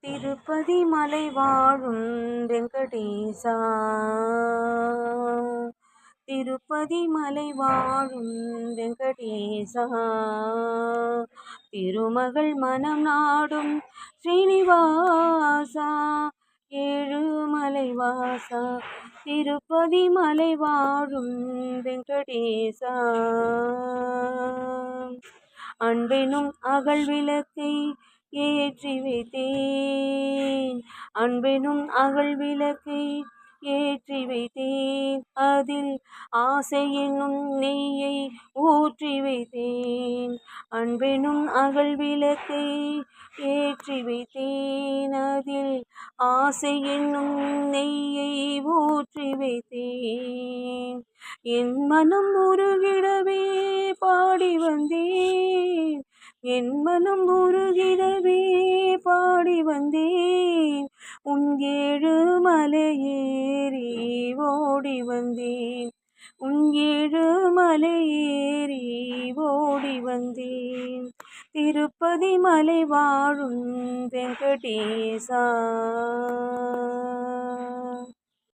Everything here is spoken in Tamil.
திருப்பதி மலை வாழும் வெங்கடேசா, திருப்பதி மலை வாழும் வெங்கடேசா, திருமகள் மனம் நாடும் ஸ்ரீனிவாசா, ஏழுமலை வாசா, திருப்பதி மலை வாழும் வெங்கடேசா. அன்பெனும் அகல் விளக்கை ஏற்றி வைத்தேன், அன்பெனும் அகல் விளக்கை ஏற்றி வைத்தேன், அதில் ஆசை என்னும் நெய்யை ஊற்றி வைத்தேன். அன்பெனும் அகல் விளக்கை ஏற்றி வைத்தேன், அதில் ஆசை என்னும் நெய்யை ஊற்றி வைத்தேன். என் மனம் உருகிடவே பாடி வந்தேன், என் மனம் உருகிடவே பாடி வந்தேன், உன் ஏழு மலையேறி ஓடி வந்தேன், உன் ஏழு மலையேறி ஓடி வந்தேன். திருப்பதி மலை வாழும் வெங்கடேசா.